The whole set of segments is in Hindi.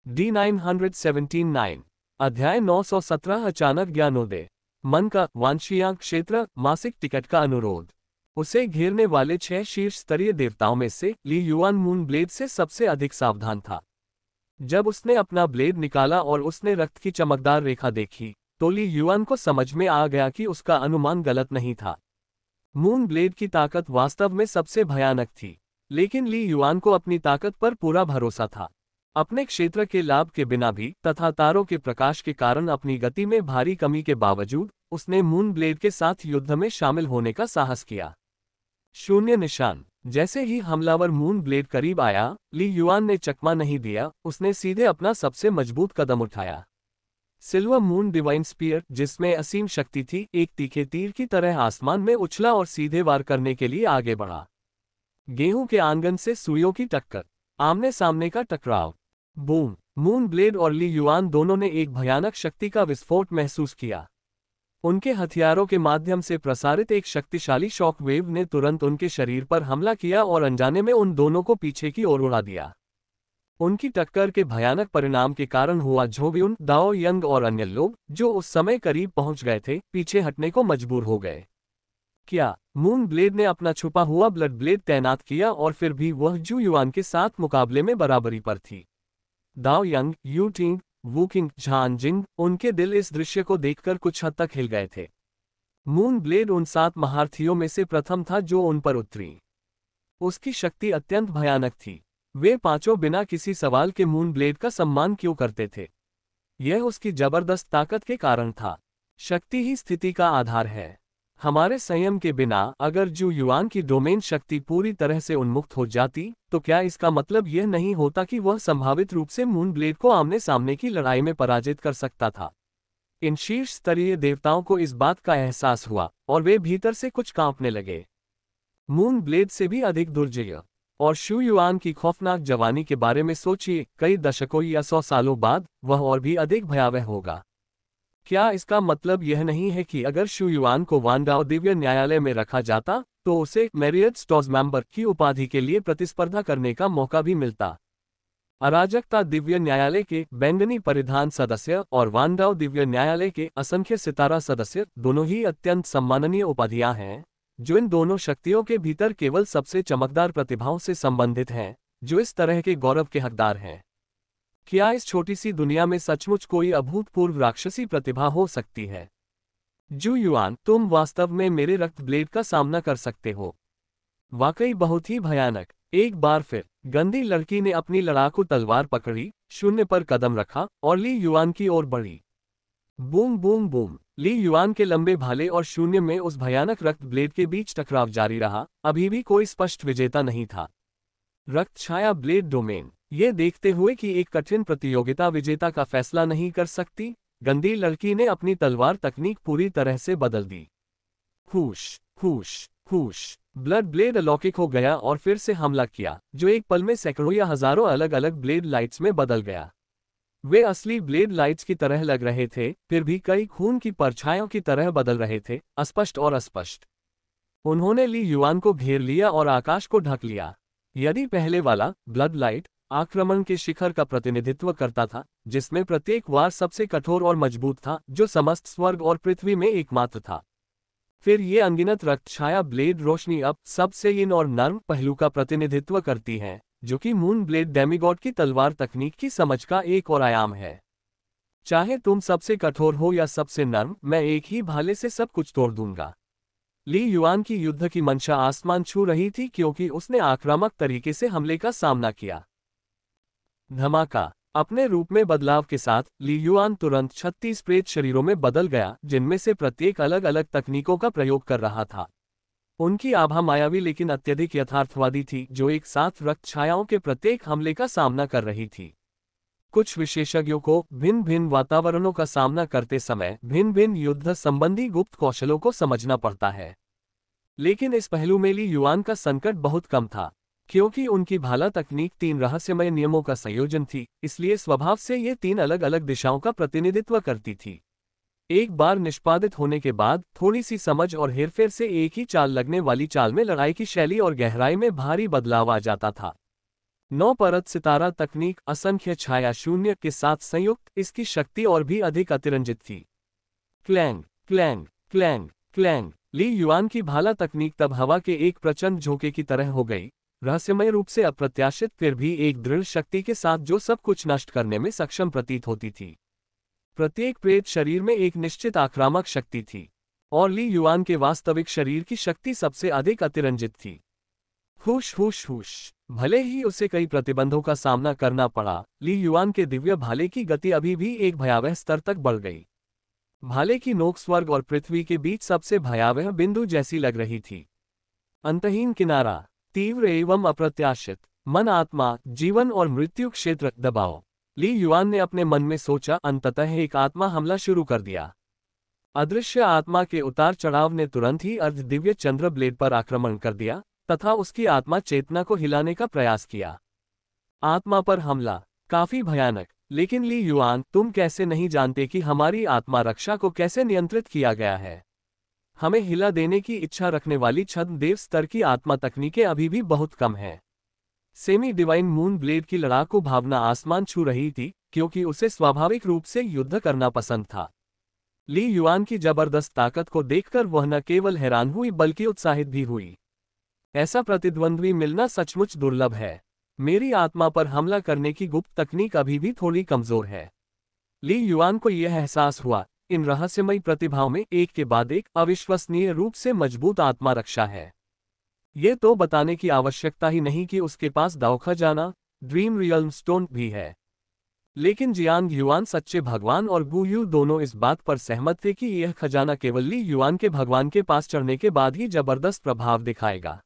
D979 अध्याय 917 अचानक ज्ञानोदय। मन का वांछियांक क्षेत्र मासिक टिकट का अनुरोध। उसे घेरने वाले 6 शीर्ष स्तरीय देवताओं में से ली युआन मून ब्लेड से सबसे अधिक सावधान था। जब उसने अपना ब्लेड निकाला और उसने रक्त की चमकदार रेखा देखी तो ली युआन को समझ में आ गया कि उसका अनुमान गलत नहीं था। मून ब्लेड की ताकत वास्तव में सबसे भयानक थी, लेकिन ली युआन को अपनी ताकत पर पूरा भरोसा था। अपने क्षेत्र के लाभ के बिना भी तथा तारों के प्रकाश के कारण अपनी गति में भारी कमी के बावजूद उसने मून ब्लेड के साथ युद्ध में शामिल होने का साहस किया। शून्य निशान। जैसे ही हमलावर मून ब्लेड करीब आया, ली युआन ने चकमा नहीं दिया, उसने सीधे अपना सबसे मजबूत कदम उठाया। सिल्वर मून डिवाइन स्पीयर, जिसमें असीम शक्ति थी, एक तीखे तीर की तरह आसमान में उछला और सीधे वार करने के लिए आगे बढ़ा। गेहूं के आंगन से सुइयों की टक्कर, आमने सामने का टकराव। बूम! मून ब्लेड और ली युआन दोनों ने एक भयानक शक्ति का विस्फोट महसूस किया। उनके हथियारों के माध्यम से प्रसारित एक शक्तिशाली शॉक वेव ने तुरंत उनके शरीर पर हमला किया और अनजाने में उन दोनों को पीछे की ओर उड़ा दिया। उनकी टक्कर के भयानक परिणाम के कारण हुआ झोंगयुन, दाओ यंग और अन्य लोग, जो उस समय करीब पहुंच गए थे, पीछे हटने को मजबूर हो गए। क्या मून ब्लेड ने अपना छुपा हुआ ब्लड ब्लेड तैनात किया और फिर भी वह जू युआन के साथ मुकाबले में बराबरी पर थी। दाओ यंग, यू टिंग, वुकिंग, झानजिंग, उनके दिल इस दृश्य को देखकर कुछ हद तक हिल गए थे। मून ब्लेड उन 7 महारथियों में से प्रथम था जो उन पर उतरी। उसकी शक्ति अत्यंत भयानक थी। वे पांचों बिना किसी सवाल के मून ब्लेड का सम्मान क्यों करते थे? यह उसकी जबरदस्त ताकत के कारण था। शक्ति ही स्थिति का आधार है। हमारे संयम के बिना अगर जू युआन की डोमेन शक्ति पूरी तरह से उन्मुक्त हो जाती, तो क्या इसका मतलब यह नहीं होता कि वह संभावित रूप से मून ब्लेड को आमने सामने की लड़ाई में पराजित कर सकता था? इन शीर्ष स्तरीय देवताओं को इस बात का एहसास हुआ और वे भीतर से कुछ कांपने लगे। मून ब्लेड से भी अधिक दुर्जय और शू युआन की खौफनाक जवानी के बारे में सोचिए, कई दशकों या 100 सालों बाद वह और भी अधिक भयावह होगा। क्या इसका मतलब यह नहीं है कि अगर शू युआन को वानडाओ दिव्य न्यायालय में रखा जाता तो उसे मैरियट स्टॉज मेंबर की उपाधि के लिए प्रतिस्पर्धा करने का मौका भी मिलता? अराजकता दिव्य न्यायालय के बैंगनी परिधान सदस्य और वानडाओ दिव्य न्यायालय के असंख्य सितारा सदस्य दोनों ही अत्यंत सम्माननीय उपाधियां हैं, जो इन दोनों शक्तियों के भीतर केवल सबसे चमकदार प्रतिभाओं से संबंधित हैं, जो इस तरह के गौरव के हकदार हैं। क्या इस छोटी सी दुनिया में सचमुच कोई अभूतपूर्व राक्षसी प्रतिभा हो सकती है? जू युआन, तुम वास्तव में मेरे रक्त ब्लेड का सामना कर सकते हो। वाकई बहुत ही भयानक। एक बार फिर गंदी लड़की ने अपनी लड़ाकू तलवार पकड़ी, शून्य पर कदम रखा और ली युआन की ओर बढ़ी। Boom boom boom! Li Yuan के लंबे भाले और शून्य में उस भयानक रक्त ब्लेड के बीच टकराव जारी रहा। अभी भी कोई स्पष्ट विजेता नहीं था। रक्त छाया ब्लेड डोमेन। ये देखते हुए कि एक कठिन प्रतियोगिता विजेता का फैसला नहीं कर सकती, गंदी लड़की ने अपनी तलवार तकनीक पूरी तरह से बदल दी। हुश हुश हुश! ब्लड ब्लेड अलौकिक हो गया और फिर से हमला किया, जो एक पल में सैकड़ों या हजारों अलग अलग ब्लेड लाइट्स में बदल गया। वे असली ब्लेड लाइट्स की तरह लग रहे थे, फिर भी कई खून की परछाइयों की तरह बदल रहे थे, अस्पष्ट और अस्पष्ट। उन्होंने ली युआन को घेर लिया और आकाश को ढक लिया। यदि पहले वाला ब्लड लाइट आक्रमण के शिखर का प्रतिनिधित्व करता था, जिसमें प्रत्येक वार सबसे कठोर और मजबूत था, जो समस्त स्वर्ग और पृथ्वी में एकमात्र था, फिर ये अनगिनत रक्त छाया ब्लेड रोशनी अब सबसे इन और नर्म पहलू का प्रतिनिधित्व करती है, जो कि मून ब्लेड डेमिगॉड की तलवार तकनीक की समझ का एक और आयाम है। चाहे तुम सबसे कठोर हो या सबसे नर्म, मैं एक ही भाले से सब कुछ तोड़ दूंगा। ली युआन की युद्ध की मंशा आसमान छू रही थी, क्योंकि उसने आक्रामक तरीके से हमले का सामना किया। धमाका! अपने रूप में बदलाव के साथ ली युआन तुरंत 36 प्रेत शरीरों में बदल गया, जिनमें से प्रत्येक अलग अलग तकनीकों का प्रयोग कर रहा था। उनकी आभा मायावी लेकिन अत्यधिक यथार्थवादी थी, जो एक साथ रक्त छायाओं के प्रत्येक हमले का सामना कर रही थी। कुछ विशेषज्ञों को भिन्न भिन्न वातावरणों का सामना करते समय भिन्न भिन्न युद्ध संबंधी गुप्त कौशलों को समझना पड़ता है, लेकिन इस पहलू में ली युआन का संकट बहुत कम था, क्योंकि उनकी भाला तकनीक 3 रहस्यमय नियमों का संयोजन थी, इसलिए स्वभाव से ये 3 अलग अलग दिशाओं का प्रतिनिधित्व करती थी। एक बार निष्पादित होने के बाद थोड़ी सी समझ और हेरफेर से एक ही चाल लगने वाली चाल में लड़ाई की शैली और गहराई में भारी बदलाव आ जाता था। 9 परत सितारा तकनीक असंख्य छाया शून्य के साथ संयुक्त इसकी शक्ति और भी अधिक अतिरंजित थी। Clang clang clang clang. Li Yuan की भाला तकनीक तब हवा के एक प्रचंड झोंके की तरह हो गई, रहस्यमय रूप से अप्रत्याशित फिर भी एक दृढ़ शक्ति के साथ जो सब कुछ नष्ट करने में सक्षम प्रतीत होती थी। प्रत्येक प्रेत शरीर में एक निश्चित आक्रामक शक्ति थी, और ली युआन के वास्तविक शरीर की शक्ति सबसे अधिक अतिरंजित थी। हुश हुश हुश। भले ही उसे कई प्रतिबंधों का सामना करना पड़ा, ली युआन के दिव्य भाले की गति अभी भी एक भयावह स्तर तक बढ़ गई। भाले की नोक स्वर्ग और पृथ्वी के बीच सबसे भयावह बिंदु जैसी लग रही थी। अंतहीन किनारा, तीव्र एवं अप्रत्याशित, मन आत्मा, जीवन और मृत्यु क्षेत्र, दबाव। ली युआन ने अपने मन में सोचा, अंततः एक आत्मा हमला शुरू कर दिया। अदृश्य आत्मा के उतार चढ़ाव ने तुरंत ही अर्ध दिव्य चंद्र ब्लेड पर आक्रमण कर दिया तथा उसकी आत्मा चेतना को हिलाने का प्रयास किया। आत्मा पर हमला काफी भयानक, लेकिन ली युआन, तुम कैसे नहीं जानते कि हमारी आत्मा रक्षा को कैसे नियंत्रित किया गया है? हमें हिला देने की इच्छा रखने वाली छद्म देव स्तर की आत्मा तकनीकें अभी भी बहुत कम हैं। सेमी डिवाइन मून ब्लेड की लड़ाकू भावना आसमान छू रही थी, क्योंकि उसे स्वाभाविक रूप से युद्ध करना पसंद था। ली युआन की जबरदस्त ताकत को देखकर वह न केवल हैरान हुई बल्कि उत्साहित भी हुई। ऐसा प्रतिद्वंद्वी मिलना सचमुच दुर्लभ है। मेरी आत्मा पर हमला करने की गुप्त तकनीक अभी भी थोड़ी कमजोर है। ली युआन को यह एहसास हुआ, इन रहस्यमयी प्रतिभाओं में एक के बाद एक अविश्वसनीय रूप से मजबूत आत्मा रक्षा है। ये तो बताने की आवश्यकता ही नहीं कि उसके पास दाव खजाना, ड्रीम रियल्म स्टोन भी है। लेकिन जियांग युआन, सच्चे भगवान और गु यू दोनों इस बात पर सहमत थे कि यह खजाना केवल ली युआन के भगवान के पास चढ़ने के बाद ही जबरदस्त प्रभाव दिखाएगा।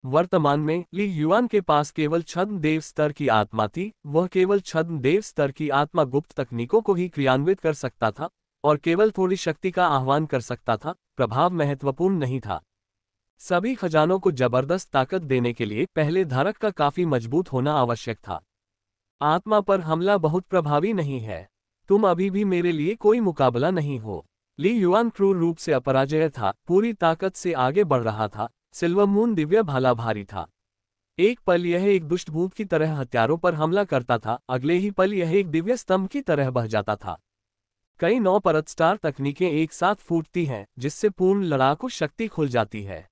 वर्तमान में ली युआन के पास केवल छद्म देव स्तर की आत्मा थी। वह केवल छद्म देव स्तर की आत्मा गुप्त तकनीकों को ही क्रियान्वित कर सकता था और केवल थोड़ी शक्ति का आह्वान कर सकता था। प्रभाव महत्वपूर्ण नहीं था। सभी खजानों को जबरदस्त ताकत देने के लिए पहले धारक का काफी मजबूत होना आवश्यक था। आत्मा पर हमला बहुत प्रभावी नहीं है। तुम अभी भी मेरे लिए कोई मुकाबला नहीं हो। ली युआन क्रूर रूप से अपराजय था, पूरी ताकत से आगे बढ़ रहा था। सिल्वर मून दिव्य भाला भारी था। एक पल यह एक दुष्ट भूत की तरह हथियारों पर हमला करता था, अगले ही पल यह एक दिव्य स्तंभ की तरह बह जाता था। कई 9 परत स्टार तकनीकें एक साथ फूटती हैं, जिससे पूर्ण लड़ाकू शक्ति खुल जाती है।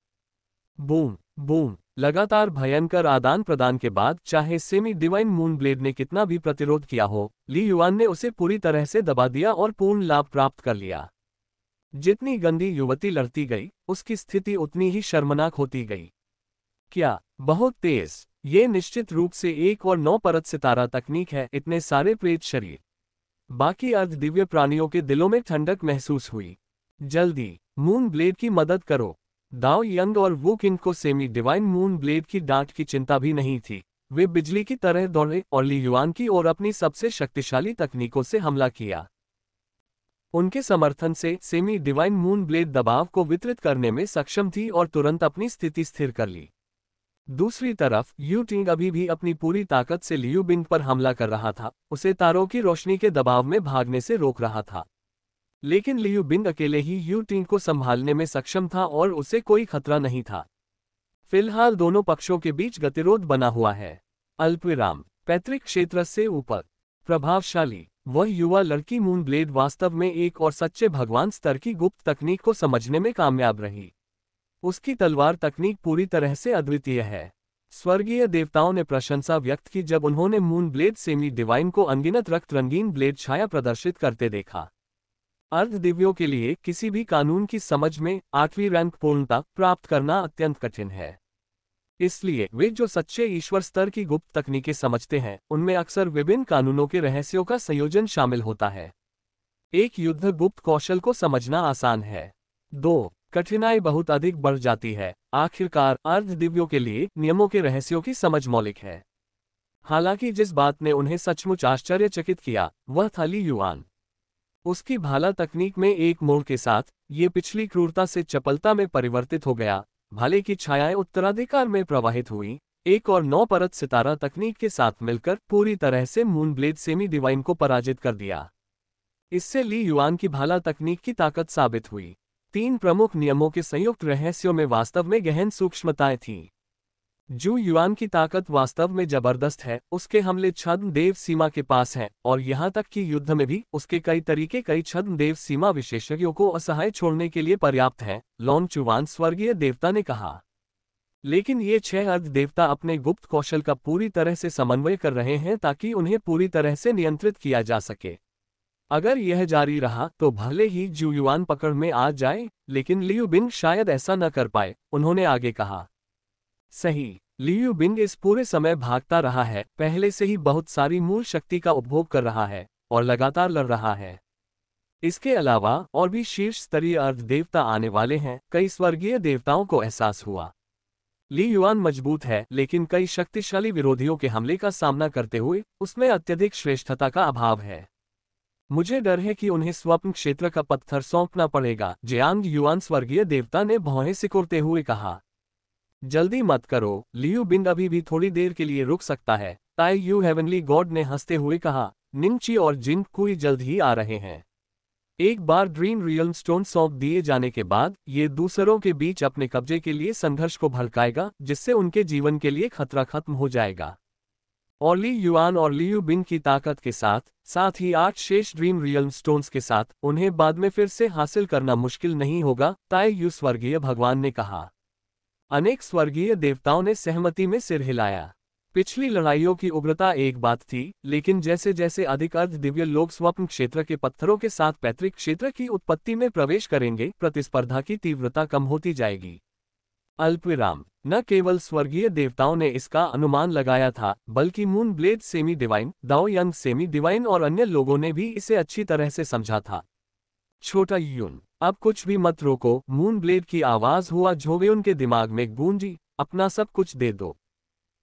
Boom boom. लगातार भयंकर आदान प्रदान के बाद, चाहे सेमी डिवाइन मून ब्लेड ने कितना भी प्रतिरोध किया हो, ली युआन ने उसे पूरी तरह से दबा दिया और पूर्ण लाभ प्राप्त कर लिया। जितनी गंदी युवती लड़ती गई, उसकी स्थिति उतनी ही शर्मनाक होती गई। क्या बहुत तेज! ये निश्चित रूप से एक और 9 परत सितारा तकनीक है। इतने सारे प्रेत शरीर। बाकी अर्ध दिव्य प्राणियों के दिलों में ठंडक महसूस हुई। जल्दी मून ब्लेड की मदद करो। दाओ यंग और वू किंग को सेमी डिवाइन मून ब्लेड की डांट की चिंता भी नहीं थी। वे बिजली की तरह दौड़े और ली युआन की ओर अपनी सबसे शक्तिशाली तकनीकों से हमला किया। उनके समर्थन से सेमी डिवाइन मून ब्लेड दबाव को वितरित करने में सक्षम थी और तुरंत अपनी स्थिति स्थिर कर ली। दूसरी तरफ यू टिंग अभी भी अपनी पूरी ताकत से लियू बिंग पर हमला कर रहा था, उसे तारों की रोशनी के दबाव में भागने से रोक रहा था। लेकिन लियू बिंग अकेले ही यू टिंग को संभालने में सक्षम था और उसे कोई खतरा नहीं था। फिलहाल दोनों पक्षों के बीच गतिरोध बना हुआ है। अल्पविराम। पैतृक क्षेत्र से ऊपर। प्रभावशाली। वह युवा लड़की मून ब्लेड वास्तव में एक और सच्चे भगवान स्तर की गुप्त तकनीक को समझने में कामयाब रही। उसकी तलवार तकनीक पूरी तरह से अद्वितीय है। स्वर्गीय देवताओं ने प्रशंसा व्यक्त की जब उन्होंने मून ब्लेड सेमी डिवाइन को अनगिनत रक्त रंगीन ब्लेड छाया प्रदर्शित करते देखा। अर्ध दिव्यों के लिए किसी भी कानून की समझ में 8वीं रैंक पूर्णता प्राप्त करना अत्यंत कठिन है। इसलिए वे जो सच्चे ईश्वर स्तर की गुप्त तकनीकें समझते हैं, उनमें अक्सर विभिन्न कानूनों के रहस्यों का संयोजन शामिल होता है। एक युद्ध गुप्त कौशल को समझना आसान है। 2 कठिनाई बहुत अधिक बढ़ जाती है। आखिरकार अर्ध दिव्यों के लिए नियमों के रहस्यों की समझ मौलिक है। हालांकि जिस बात ने उन्हें सचमुच आश्चर्यचकित किया, वह था ली युआन। उसकी भाला तकनीक में एक मोड़ के साथ, ये पिछली क्रूरता से चपलता में परिवर्तित हो गया। भाले की छायाएं उत्तराधिकार में प्रवाहित हुई। एक और 9 परत सितारा तकनीक के साथ मिलकर पूरी तरह से मून ब्लेड सेमी डिवाइन को पराजित कर दिया। इससे ली युआन की भाला तकनीक की ताकत साबित हुई। 3 प्रमुख नियमों के संयुक्त रहस्यों में वास्तव में गहन सूक्ष्मताएं थीं। जू युआन की ताकत वास्तव में जबरदस्त है, उसके हमले छद्म देव सीमा के पास हैं, और यहाँ तक कि युद्ध में भी उसके कई तरीके कई छद्म देव सीमा विशेषज्ञों को असहाय छोड़ने के लिए पर्याप्त हैं, लॉन्ग चुवान स्वर्गीय देवता ने कहा। लेकिन ये 6 अर्ध देवता अपने गुप्त कौशल का पूरी तरह से समन्वय कर रहे हैं ताकि उन्हें पूरी तरह से नियंत्रित किया जा सके। अगर यह जारी रहा तो भले ही जू युआन पकड़ में आ जाए, लेकिन लियू बिंग शायद ऐसा न कर पाए, उन्होंने आगे कहा। सही, लियू बिंग इस पूरे समय भागता रहा है, पहले से ही बहुत सारी मूल शक्ति का उपभोग कर रहा है और लगातार लड़ रहा है। इसके अलावा और भी शीर्ष स्तरीय अर्ध देवता आने वाले हैं, कई स्वर्गीय देवताओं को एहसास हुआ। ली युआन मजबूत है, लेकिन कई शक्तिशाली विरोधियों के हमले का सामना करते हुए उसमें अत्यधिक श्रेष्ठता का अभाव है। मुझे डर है कि उन्हें स्वप्न क्षेत्र का पत्थर सौंपना पड़ेगा, जियांग युआन स्वर्गीय देवता ने भौहें सिकुड़ते हुए कहा। जल्दी मत करो, लियू बिंग अभी भी थोड़ी देर के लिए रुक सकता है, ताई यू हेवनली गॉड ने हंसते हुए कहा। निंगची और जिंग कुई जल्द ही आ रहे हैं। एक बार ड्रीम रियल्म स्टोन सौंप दिए जाने के बाद ये दूसरों के बीच अपने कब्जे के लिए संघर्ष को भड़काएगा, जिससे उनके जीवन के लिए खतरा खत्म हो जाएगा। और ली युआन और लियू बिंग की ताकत के साथ ही 8 शेष ड्रीम रियल्म स्टोन्स के साथ उन्हें बाद में फिर से हासिल करना मुश्किल नहीं होगा, ताई यू स्वर्गीय भगवान ने कहा। अनेक स्वर्गीय देवताओं ने सहमति में सिर हिलाया। पिछली लड़ाइयों की उग्रता एक बात थी, लेकिन जैसे जैसे अधिक अर्ध दिव्य लोग स्वप्न क्षेत्र के पत्थरों के साथ पैतृक क्षेत्र की उत्पत्ति में प्रवेश करेंगे, प्रतिस्पर्धा की तीव्रता कम होती जाएगी। अल्पविराम। न केवल स्वर्गीय देवताओं ने इसका अनुमान लगाया था, बल्कि मून ब्लेड सेमी डिवाइन, दाओ यंग सेमी डिवाइन और अन्य लोगों ने भी इसे अच्छी तरह से समझा था। छोटा यून, अब कुछ भी मत रोको, मून ब्लेड की आवाज हुआ झोवेउन के दिमाग में गूंजी। अपना सब कुछ दे दो।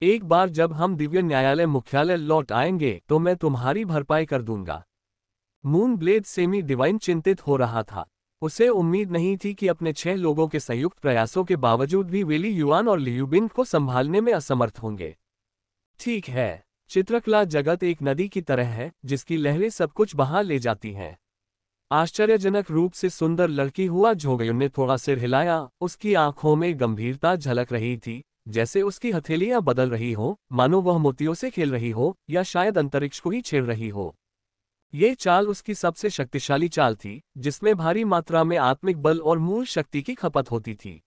एक बार जब हम दिव्य न्यायालय मुख्यालय लौट आएंगे तो मैं तुम्हारी भरपाई कर दूंगा। मून ब्लेड सेमी डिवाइन चिंतित हो रहा था। उसे उम्मीद नहीं थी कि अपने 6 लोगों के संयुक्त प्रयासों के बावजूद भी वे ली युआन और लियू बिंग को संभालने में असमर्थ होंगे। ठीक है, चित्रकला जगत एक नदी की तरह है जिसकी लहरें सब कुछ बहा ले जाती हैं। आश्चर्यजनक रूप से सुंदर लड़की हुआ झोवेउन ने थोड़ा सिर हिलाया, उसकी आंखों में गंभीरता झलक रही थी, जैसे उसकी हथेलियां बदल रही हो, मानो वह मोतियों से खेल रही हो या शायद अंतरिक्ष को ही छेड़ रही हो। ये चाल उसकी सबसे शक्तिशाली चाल थी, जिसमें भारी मात्रा में आत्मिक बल और मूल शक्ति की खपत होती थी।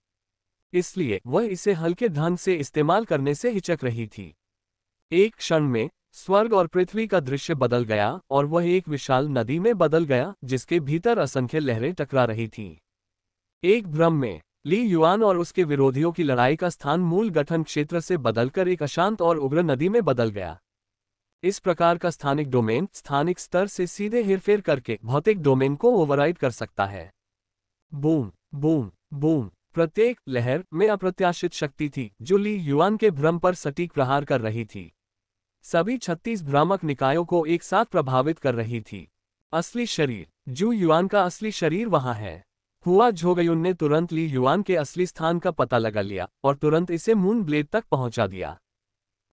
इसलिए वह इसे हल्के ढंग से इस्तेमाल करने से हिचक रही थी। एक क्षण में स्वर्ग और पृथ्वी का दृश्य बदल गया और वह एक विशाल नदी में बदल गया, जिसके भीतर असंख्य लहरें टकरा रही थीं। एक भ्रम में ली युआन और उसके विरोधियों की लड़ाई का स्थान मूल गठन क्षेत्र से बदलकर एक अशांत और उग्र नदी में बदल गया। इस प्रकार का स्थानिक डोमेन स्थानिक स्तर से सीधे हेरफेर करके भौतिक डोमेन को ओवरराइड कर सकता है। बूम बूम बूम, प्रत्येक लहर में अप्रत्याशित शक्ति थी जो ली युआन के भ्रम पर सटीक प्रहार कर रही थी। सभी 36 भ्रामक निकायों को एक साथ प्रभावित कर रही थी। असली शरीर, जू युआन का असली शरीर वहां है। हुआ झोवेउन ने तुरंत ली युआन के असली स्थान का पता लगा लिया और तुरंत इसे मून ब्लेड तक पहुंचा दिया।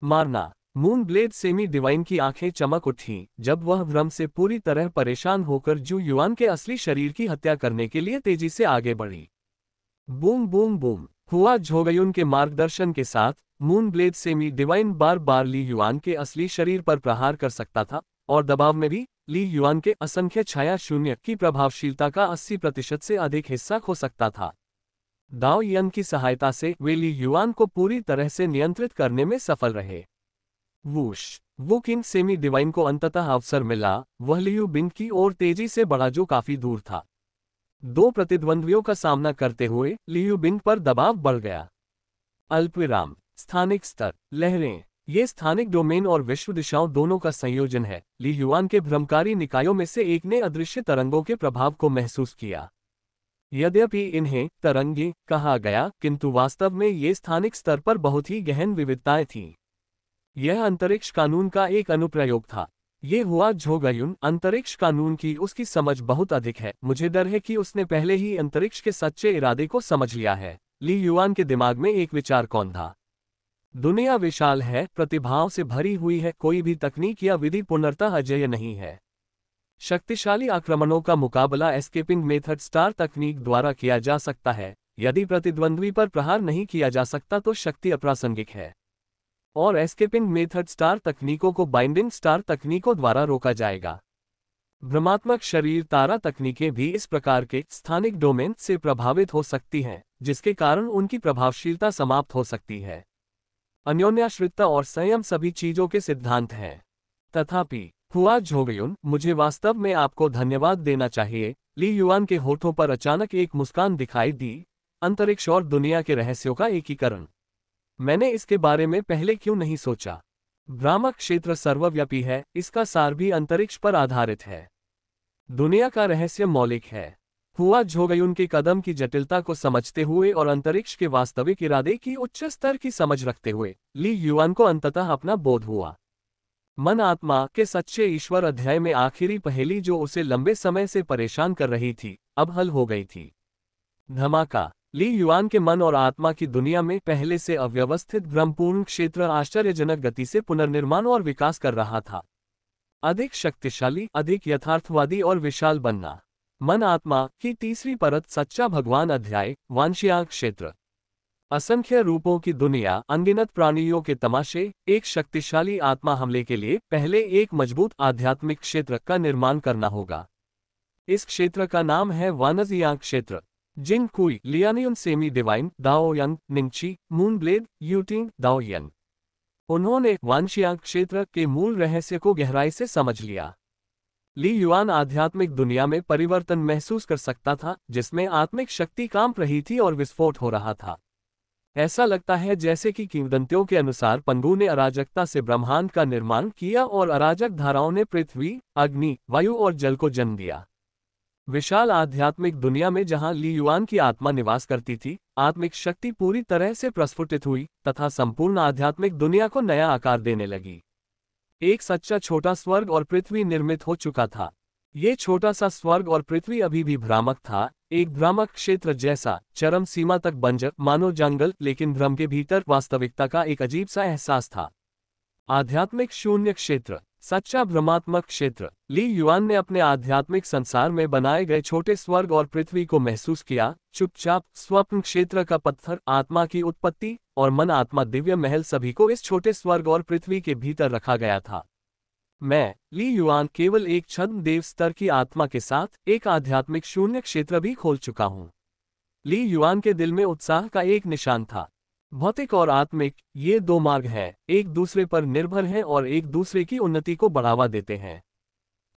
मारना। मून ब्लेड सेमी डिवाइन की आंखें चमक उठीं जब वह भ्रम से पूरी तरह परेशान होकर जू युआन के असली शरीर की हत्या करने के लिए तेजी से आगे बढ़ी। बूम बूम बूम, हुआ झोवेउन के मार्गदर्शन के साथ मून ब्लेड सेमी डिवाइन बार बार ली युआन के असली शरीर पर प्रहार कर सकता था, और दबाव में भी ली युआन के असंख्य छाया शून्य की प्रभावशीलता का 80% से अधिक हिस्सा खो सकता था। दाओ यंग की सहायता से वे ली युआन को पूरी तरह से नियंत्रित करने में सफल रहे। वूश, वो किंग सेमी डिवाइन को अंततः अवसर मिला, वह लियू बिंग की ओर तेजी से बढ़ा जो काफी दूर था। 2 प्रतिद्वंद्वियों का सामना करते हुए लियू बिंग पर दबाव बढ़ गया। अल्पविराम। स्थानिक स्तर, लहरें। ये स्थानिक डोमेन और विश्व दिशाओं दोनों का संयोजन है। ली युआन के भ्रमकारी निकायों में से एक ने अदृश्य तरंगों के प्रभाव को महसूस किया। यद्यपि इन्हें तरंगे कहा गया, किंतु वास्तव में ये स्थानिक स्तर पर बहुत ही गहन विविधताएं थीं। यह अंतरिक्ष कानून का एक अनुप्रयोग था। ये हुआ झोवेउन, अंतरिक्ष कानून की उसकी समझ बहुत अधिक है। मुझे डर है कि उसने पहले ही अंतरिक्ष के सच्चे इरादे को समझ लिया है। ली युआन के दिमाग में एक विचार कौन था। दुनिया विशाल है, प्रतिभाओं से भरी हुई है, कोई भी तकनीक या विधि पूर्णतः अजेय नहीं है। शक्तिशाली आक्रमणों का मुकाबला एस्केपिंग मेथड स्टार तकनीक द्वारा किया जा सकता है, यदि प्रतिद्वंद्वी पर प्रहार नहीं किया जा सकता तो शक्ति अप्रासंगिक है और एस्केपिंग मेथड स्टार तकनीकों को बाइंडिंग स्टार तकनीकों द्वारा रोका जाएगा। भ्रमात्मक शरीर तारा तकनीकें भी इस प्रकार के स्थानिक डोमेन से प्रभावित हो सकती हैं, जिसके कारण उनकी प्रभावशीलता समाप्त हो सकती है। अन्योन्याश्रितता और संयम सभी चीजों के सिद्धांत हैं। तथापि हुआ झोगयुन, मुझे वास्तव में आपको धन्यवाद देना चाहिए। ली युआन के होठों पर अचानक एक मुस्कान दिखाई दी। अंतरिक्ष और दुनिया के रहस्यों का एकीकरण। मैंने इसके बारे में पहले क्यों नहीं सोचा। भ्रामक क्षेत्र सर्वव्यापी है, इसका सार भी अंतरिक्ष पर आधारित है। दुनिया का रहस्य मौलिक है। हुआ झोगयुन के कदम की जटिलता को समझते हुए और अंतरिक्ष के वास्तविक इरादे की उच्च स्तर की समझ रखते हुए ली युआन को अंततः अपना बोध हुआ। मन आत्मा के सच्चे ईश्वर अध्याय में आखिरी पहेली जो उसे लंबे समय से परेशान कर रही थी, अब हल हो गई थी। धमाका। ली युआन के मन और आत्मा की दुनिया में पहले से अव्यवस्थित भ्रमपूर्ण क्षेत्र आश्चर्यजनक गति से पुनर्निर्माण और विकास कर रहा था। अधिक शक्तिशाली, अधिक यथार्थवादी और विशाल बनना। मन आत्मा की तीसरी परत सच्चा भगवान अध्याय, वांशियाक क्षेत्र। असंख्य रूपों की दुनिया, अनगिनत प्राणियों के तमाशे। एक शक्तिशाली आत्मा हमले के लिए पहले एक मजबूत आध्यात्मिक क्षेत्र का निर्माण करना होगा। इस क्षेत्र का नाम है वानजियांग क्षेत्र। जिन कुई, लियानियन सेमी डिवाइन, दाओयंग, निंगची, मूनब्लेड, यूटिंग, दाओयन। उन्होंने वांशियांग क्षेत्र के मूल रहस्य को गहराई से समझ लिया। ली युआन आध्यात्मिक दुनिया में परिवर्तन महसूस कर सकता था, जिसमें आत्मिक शक्ति कांप रही थी और विस्फोट हो रहा था। ऐसा लगता है जैसे कि किंवदंतियों के अनुसार पंगु ने अराजकता से ब्रह्मांड का निर्माण किया और अराजक धाराओं ने पृथ्वी, अग्नि, वायु और जल को जन्म दिया। विशाल आध्यात्मिक दुनिया में जहां ली युआन की आत्मा निवास करती थी, आत्मिक शक्ति पूरी तरह से प्रस्फुटित हुई तथा संपूर्ण आध्यात्मिक दुनिया को नया आकार देने लगी। एक सच्चा छोटा स्वर्ग और पृथ्वी निर्मित हो चुका था। ये छोटा सा स्वर्ग और पृथ्वी अभी भी भ्रामक था, एक भ्रामक क्षेत्र जैसा, चरम सीमा तक बंजर, मानो जंगल, लेकिन भ्रम के भीतर वास्तविकता का एक अजीब सा एहसास था। आध्यात्मिक शून्य क्षेत्र, सच्चा भ्रमात्मक क्षेत्र। ली युआन ने अपने आध्यात्मिक संसार में बनाए गए छोटे स्वर्ग और पृथ्वी को महसूस किया। चुपचाप स्वप्न क्षेत्र का पत्थर, आत्मा की उत्पत्ति और मन आत्मा दिव्य महल सभी को इस छोटे स्वर्ग और पृथ्वी के भीतर रखा गया था। मैं, ली युआन, केवल एक छद्म देव स्तर की आत्मा के साथ एक आध्यात्मिक शून्य क्षेत्र भी खोल चुका हूं। ली युआन के दिल में उत्साह का एक निशान था। भौतिक और आत्मिक, ये दो मार्ग हैं, एक दूसरे पर निर्भर हैं और एक दूसरे की उन्नति को बढ़ावा देते हैं।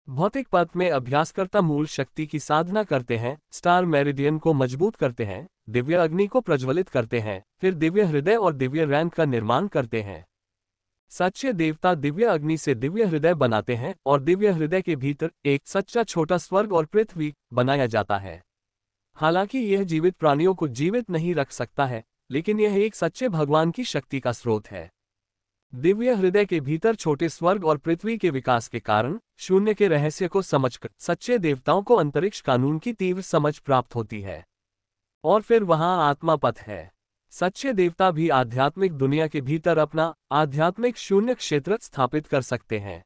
भौतिक पथ में अभ्यासकर्ता मूल शक्ति की साधना करते हैं, स्टार मेरिडियन को मजबूत करते हैं, दिव्य अग्नि को प्रज्वलित करते हैं, फिर दिव्य हृदय और दिव्य रैंक का निर्माण करते हैं। सच्चे देवता दिव्य अग्नि से दिव्य हृदय बनाते हैं और दिव्य हृदय के भीतर एक सच्चा छोटा स्वर्ग और पृथ्वी बनाया जाता है। हालांकि यह जीवित प्राणियों को जीवित नहीं रख सकता है, लेकिन यह एक सच्चे भगवान की शक्ति का स्रोत है। दिव्य हृदय के भीतर छोटे स्वर्ग और पृथ्वी के विकास के कारण शून्य के रहस्य को समझकर सच्चे देवताओं को अंतरिक्ष कानून की तीव्र समझ प्राप्त होती है। और फिर वहां आत्मा पथ है। सच्चे देवता भी आध्यात्मिक दुनिया के भीतर अपना आध्यात्मिक शून्य क्षेत्र स्थापित कर सकते हैं।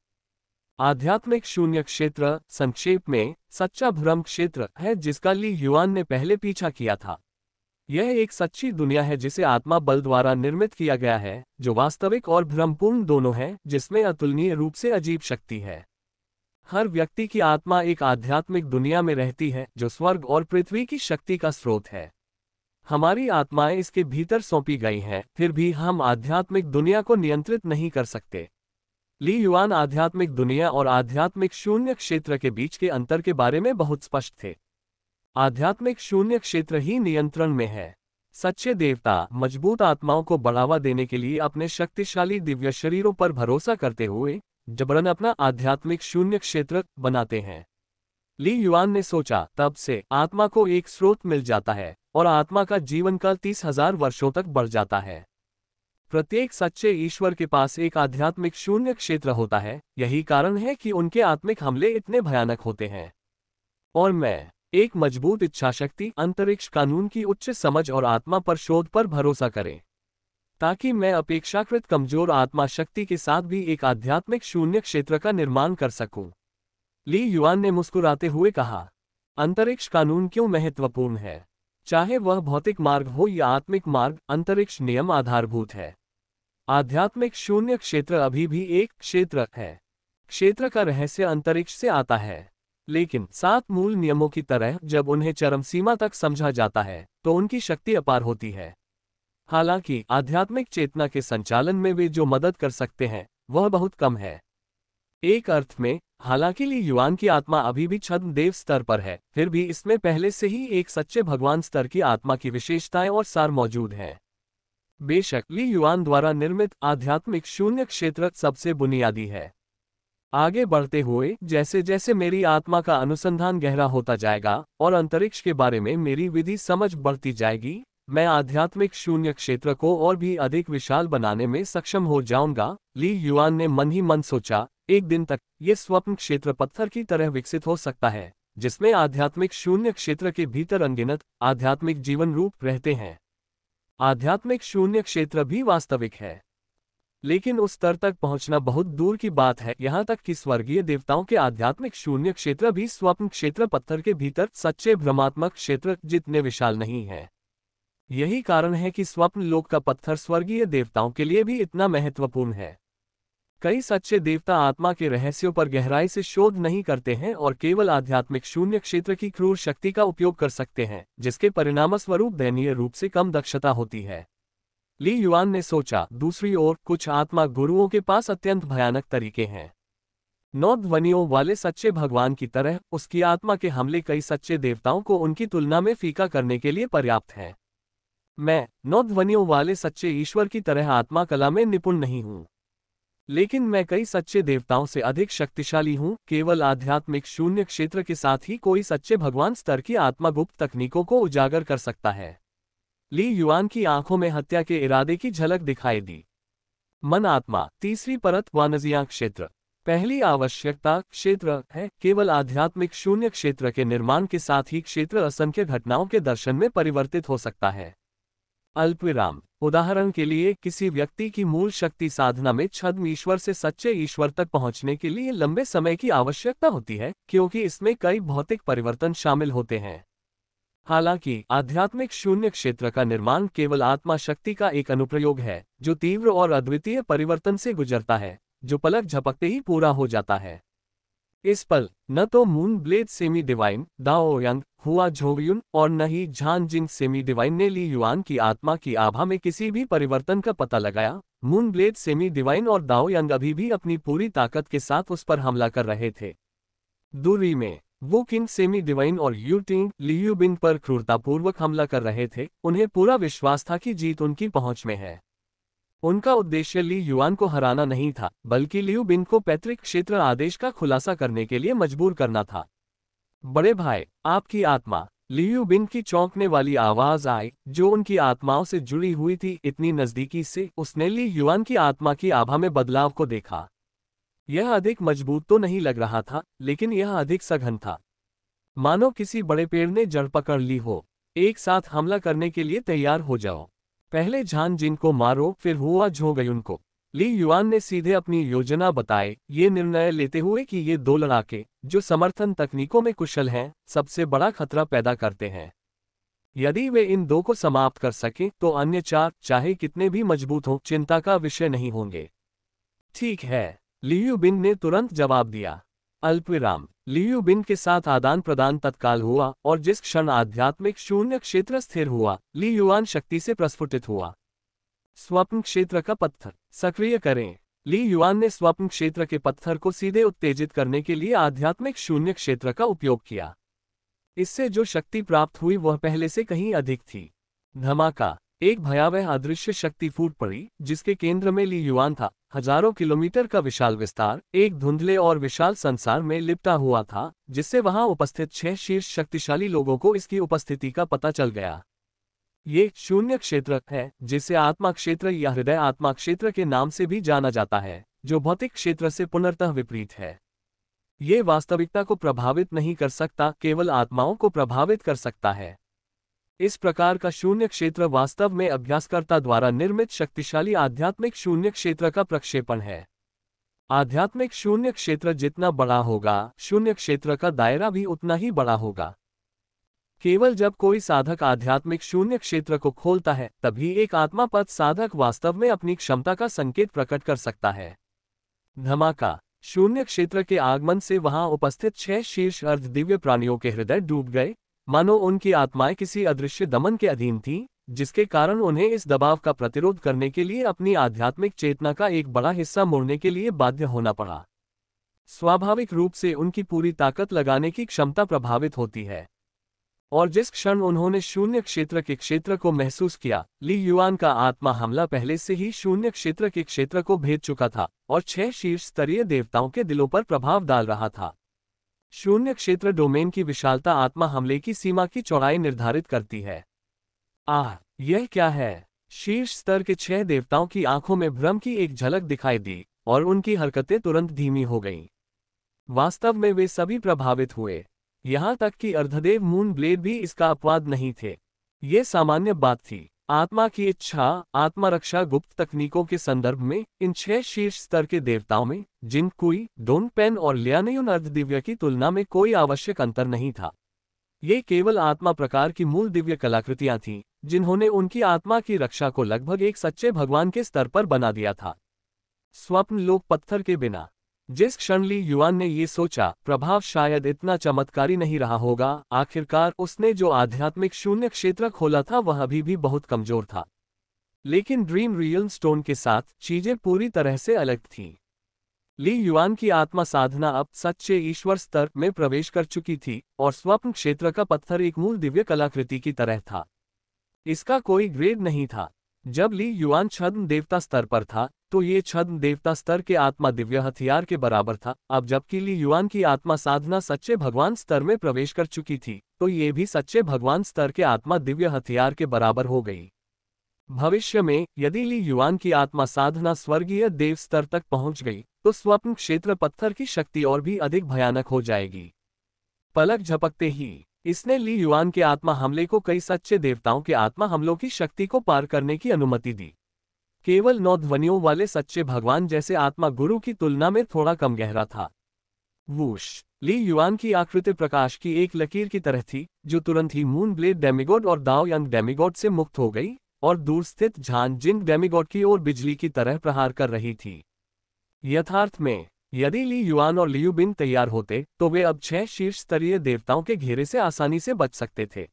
आध्यात्मिक शून्य क्षेत्र, संक्षेप में, सच्चा भ्रम क्षेत्र है जिसका ली युआन ने पहले पीछा किया था। यह एक सच्ची दुनिया है जिसे आत्मा बल द्वारा निर्मित किया गया है, जो वास्तविक और भ्रमपूर्ण दोनों है, जिसमें अतुलनीय रूप से अजीब शक्ति है। हर व्यक्ति की आत्मा एक आध्यात्मिक दुनिया में रहती है जो स्वर्ग और पृथ्वी की शक्ति का स्रोत है। हमारी आत्माएं इसके भीतर सौंपी गई हैं, फिर भी हम आध्यात्मिक दुनिया को नियंत्रित नहीं कर सकते। ली युआन आध्यात्मिक दुनिया और आध्यात्मिक शून्य क्षेत्र के बीच के अंतर के बारे में बहुत स्पष्ट थे। आध्यात्मिक शून्य क्षेत्र ही नियंत्रण में है। सच्चे देवता मजबूत आत्माओं को बढ़ावा देने के लिए अपने शक्तिशाली दिव्य शरीरों पर भरोसा करते हुए जबरन अपना आध्यात्मिक शून्य क्षेत्र बनाते हैं। ली युआन ने सोचा, तब से आत्मा को एक स्रोत मिल जाता है और आत्मा का जीवनकाल 30,000 वर्षों तक बढ़ जाता है। प्रत्येक सच्चे ईश्वर के पास एक आध्यात्मिक शून्य क्षेत्र होता है, यही कारण है कि उनके आत्मिक हमले इतने भयानक होते हैं। और मैं, एक मजबूत इच्छाशक्ति, अंतरिक्ष कानून की उच्च समझ और आत्मा पर शोध पर भरोसा करें, ताकि मैं अपेक्षाकृत कमजोर आत्मा शक्ति के साथ भी एक आध्यात्मिक शून्य क्षेत्र का निर्माण कर सकूं। ली युआन ने मुस्कुराते हुए कहा, अंतरिक्ष कानून क्यों महत्वपूर्ण है? चाहे वह भौतिक मार्ग हो या आत्मिक मार्ग, अंतरिक्ष नियम आधारभूत है। आध्यात्मिक शून्य क्षेत्र अभी भी एक क्षेत्र है। क्षेत्र का रहस्य अंतरिक्ष से आता है, लेकिन 7 मूल नियमों की तरह जब उन्हें चरम सीमा तक समझा जाता है तो उनकी शक्ति अपार होती है। हालांकि आध्यात्मिक चेतना के संचालन में वे जो मदद कर सकते हैं वह बहुत कम है। एक अर्थ में, हालांकि ली युआन की आत्मा अभी भी छद्म देव स्तर पर है, फिर भी इसमें पहले से ही एक सच्चे भगवान स्तर की आत्मा की विशेषताएं और सार मौजूद हैं। बेशक ली युआन द्वारा निर्मित आध्यात्मिक शून्य क्षेत्र सबसे बुनियादी है। आगे बढ़ते हुए जैसे जैसे मेरी आत्मा का अनुसंधान गहरा होता जाएगा और अंतरिक्ष के बारे में मेरी विधि समझ बढ़ती जाएगी, मैं आध्यात्मिक शून्य क्षेत्र को और भी अधिक विशाल बनाने में सक्षम हो जाऊंगा। ली युआन ने मन ही मन सोचा, एक दिन तक ये स्वप्न क्षेत्र पत्थर की तरह विकसित हो सकता है, जिसमें आध्यात्मिक शून्य क्षेत्र के भीतर अनगिनत आध्यात्मिक जीवन रूप रहते हैं। आध्यात्मिक शून्य क्षेत्र भी वास्तविक है, लेकिन उस स्तर तक पहुंचना बहुत दूर की बात है। यहाँ तक कि स्वर्गीय देवताओं के आध्यात्मिक शून्य क्षेत्र भी स्वप्न क्षेत्र पत्थर के भीतर सच्चे भ्रमात्मक क्षेत्र जितने विशाल नहीं है। यही कारण है कि स्वप्न लोक का पत्थर स्वर्गीय देवताओं के लिए भी इतना महत्वपूर्ण है। कई सच्चे देवता आत्मा के रहस्यों पर गहराई से शोध नहीं करते हैं और केवल आध्यात्मिक शून्य क्षेत्र की क्रूर शक्ति का उपयोग कर सकते हैं, जिसके परिणामस्वरूप दयनीय रूप से कम दक्षता होती है। ली युआन ने सोचा, दूसरी ओर कुछ आत्मा गुरुओं के पास अत्यंत भयानक तरीके हैं। 9 ध्वनियों वाले सच्चे भगवान की तरह उसकी आत्मा के हमले कई सच्चे देवताओं को उनकी तुलना में फीका करने के लिए पर्याप्त हैं। मैं 9 ध्वनियों वाले सच्चे ईश्वर की तरह आत्मा कला में निपुण नहीं हूं, लेकिन मैं कई सच्चे देवताओं से अधिक शक्तिशाली हूं। केवल आध्यात्मिक शून्य क्षेत्र के साथ ही कोई सच्चे भगवान स्तर की आत्मा गुप्त तकनीकों को उजागर कर सकता है। ली युआन की आंखों में हत्या के इरादे की झलक दिखाई दी। मन आत्मा, तीसरी परत वानजियां क्षेत्र। पहली आवश्यकता क्षेत्र है। केवल आध्यात्मिक शून्य क्षेत्र के निर्माण के साथ ही क्षेत्र असंख्य घटनाओं के दर्शन में परिवर्तित हो सकता है। अल्पविराम। उदाहरण के लिए, किसी व्यक्ति की मूल शक्ति साधना में छद्म ईश्वर से सच्चे ईश्वर तक पहुंचने के लिए लंबे समय की आवश्यकता होती है, क्योंकि इसमें कई भौतिक परिवर्तन शामिल होते हैं। हालांकि आध्यात्मिक शून्य क्षेत्र का निर्माण केवल आत्मा शक्ति का एक अनुप्रयोग है, जो तीव्र और अद्वितीय परिवर्तन से गुजरता है, जो पलक झपकते ही पूरा हो जाता है। इस पल न तो मून ब्लेड सेमी डिवाइन दाओ यांग, हुआ झोगयुन और न ही झान जिंग सेमी डिवाइन ने ली युआन की आत्मा की आभा में किसी भी परिवर्तन का पता लगाया। मून ब्लेड सेमी डिवाइन और दाओ यांग अभी भी अपनी पूरी ताकत के साथ उस पर हमला कर रहे थे। दूरी में वो किंग सेमी डिवाइन और यूटिंग लियू बिन पर क्रूरतापूर्वक हमला कर रहे थे। उन्हें पूरा विश्वास था कि जीत उनकी पहुंच में है। उनका उद्देश्य ली युआन को हराना नहीं था, बल्कि लियू बिन को पैतृक क्षेत्र आदेश का खुलासा करने के लिए मजबूर करना था। बड़े भाई, आपकी आत्मा। लियू बिन की चौंकने वाली आवाज आई, जो उनकी आत्माओं से जुड़ी हुई थी। इतनी नजदीकी से उसने ली युआन की आत्मा की आभा में बदलाव को देखा। यह अधिक मजबूत तो नहीं लग रहा था, लेकिन यह अधिक सघन था, मानो किसी बड़े पेड़ ने जड़ पकड़ ली हो। एक साथ हमला करने के लिए तैयार हो जाओ। पहले झान जिन को मारो, फिर हुआ झोगयुन को। ली युआन ने सीधे अपनी योजना बताए, ये निर्णय लेते हुए कि ये 2 लड़ाके, जो समर्थन तकनीकों में कुशल हैं, सबसे बड़ा खतरा पैदा करते हैं। यदि वे इन 2 को समाप्त कर सकें तो अन्य 4, चाहे कितने भी मजबूत हों, चिंता का विषय नहीं होंगे। ठीक है, लियू बिन ने तुरंत जवाब दिया। अल्पविराम। लियू बिन के साथ आदान प्रदान तत्काल हुआ, और जिस क्षण आध्यात्मिक शून्य क्षेत्र स्थिर हुआ, ली युआन शक्ति से प्रस्फुटित हुआ। स्वप्न क्षेत्र का पत्थर सक्रिय करें। ली युआन ने स्वप्न क्षेत्र के पत्थर को सीधे उत्तेजित करने के लिए आध्यात्मिक शून्य क्षेत्र का उपयोग किया। इससे जो शक्ति प्राप्त हुई वह पहले से कहीं अधिक थी। धमाका। एक भयावह अदृश्य शक्ति फूट पड़ी, जिसके केंद्र में ली युआन था। हजारों किलोमीटर का विशाल विस्तार एक धुंधले और विशाल संसार में लिपटा हुआ था, जिससे वहां उपस्थित 6 शीर्ष शक्तिशाली लोगों को इसकी उपस्थिति का पता चल गया। ये शून्य क्षेत्र है, जिसे आत्मा क्षेत्र या हृदय आत्मा क्षेत्र के नाम से भी जाना जाता है, जो भौतिक क्षेत्र से पूर्णतः विपरीत है। ये वास्तविकता को प्रभावित नहीं कर सकता, केवल आत्माओं को प्रभावित कर सकता है। इस प्रकार का शून्य क्षेत्र वास्तव में अभ्यासकर्ता द्वारा निर्मित शक्तिशाली आध्यात्मिक शून्य क्षेत्र का प्रक्षेपण है। आध्यात्मिक शून्य क्षेत्र जितना बड़ा होगा, शून्य क्षेत्र का दायरा भी उतना ही बड़ा होगा। केवल जब कोई साधक आध्यात्मिक शून्य क्षेत्र को खोलता है तभी एक आत्मापद साधक वास्तव में अपनी क्षमता का संकेत प्रकट कर सकता है। धमाका। शून्य क्षेत्र के आगमन से वहां उपस्थित 6 शीर्ष अर्ध दिव्य प्राणियों के हृदय डूब गए, मानो उनकी आत्माएं किसी अदृश्य दमन के अधीन थीं, जिसके कारण उन्हें इस दबाव का प्रतिरोध करने के लिए अपनी आध्यात्मिक चेतना का एक बड़ा हिस्सा मोड़ने के लिए बाध्य होना पड़ा। स्वाभाविक रूप से उनकी पूरी ताकत लगाने की क्षमता प्रभावित होती है। और जिस क्षण उन्होंने शून्य क्षेत्र के क्षेत्र को महसूस किया, ली युआन का आत्मा हमला पहले से ही शून्य क्षेत्र के क्षेत्र को भेद चुका था और 6 शीर्ष स्तरीय देवताओं के दिलों पर प्रभाव डाल रहा था। शून्य क्षेत्र डोमेन की विशालता आत्मा हमले की सीमा की चौड़ाई निर्धारित करती है। यह क्या है? शीर्ष स्तर के 6 देवताओं की आंखों में भ्रम की एक झलक दिखाई दी और उनकी हरकतें तुरंत धीमी हो गईं। वास्तव में वे सभी प्रभावित हुए, यहां तक कि अर्धदेव मून ब्लेड भी इसका अपवाद नहीं थे। ये सामान्य बात थी। आत्मा की इच्छा, आत्मरक्षा गुप्त तकनीकों के संदर्भ में इन 6 शीर्ष स्तर के देवताओं में जिन कुई, डोन पेन और लियानयुन अर्धदिव्य की तुलना में कोई आवश्यक अंतर नहीं था। ये केवल आत्मा प्रकार की मूल दिव्य कलाकृतियां थीं, जिन्होंने उनकी आत्मा की रक्षा को लगभग एक सच्चे भगवान के स्तर पर बना दिया था। स्वप्न लोक पत्थर के बिना। जिस क्षण ली युआन ने ये सोचा, प्रभाव शायद इतना चमत्कारी नहीं रहा होगा। आखिरकार उसने जो आध्यात्मिक शून्य क्षेत्र खोला था वह अभी भी बहुत कमजोर था। लेकिन ड्रीम रियल स्टोन के साथ चीजें पूरी तरह से अलग थीं। ली युआन की आत्मा साधना अब सच्चे ईश्वर स्तर में प्रवेश कर चुकी थी और स्वप्न क्षेत्र का पत्थर एक मूल दिव्य कलाकृति की तरह था। इसका कोई ग्रेड नहीं था। जब ली युआन छद्म देवता स्तर पर था तो ये छद्म देवता स्तर के आत्मा दिव्य हथियार के बराबर था। अब जबकि ली युआन की आत्मा साधना सच्चे भगवान स्तर में प्रवेश कर चुकी थी तो ये भी सच्चे भगवान स्तर के आत्मा दिव्य हथियार के बराबर हो गई। भविष्य में यदि ली युआन की आत्मा साधना स्वर्गीय देव स्तर तक पहुंच गई तो स्वप्न क्षेत्र पत्थर की शक्ति और भी अधिक भयानक हो जाएगी। पलक झपकते ही इसने ली युआन के आत्मा हमले को कई सच्चे देवताओं के आत्मा हमलों की शक्ति को पार करने की अनुमति दी। केवल 9 ध्वनियों वाले सच्चे भगवान जैसे आत्मा गुरु की तुलना में थोड़ा कम गहरा था। वूश। ली युआन की आकृति प्रकाश की एक लकीर की तरह थी, जो तुरंत ही मून ब्लेड डेमिगॉड और दाओ यंग डेमिगॉड से मुक्त हो गई और दूर स्थित झान जिंग डेमिगॉड की ओर बिजली की तरह प्रहार कर रही थी। यथार्थ में यदि ली युआन और लियू बिन तैयार होते तो वे अब 6 शीर्ष स्तरीय देवताओं के घेरे से आसानी से बच सकते थे।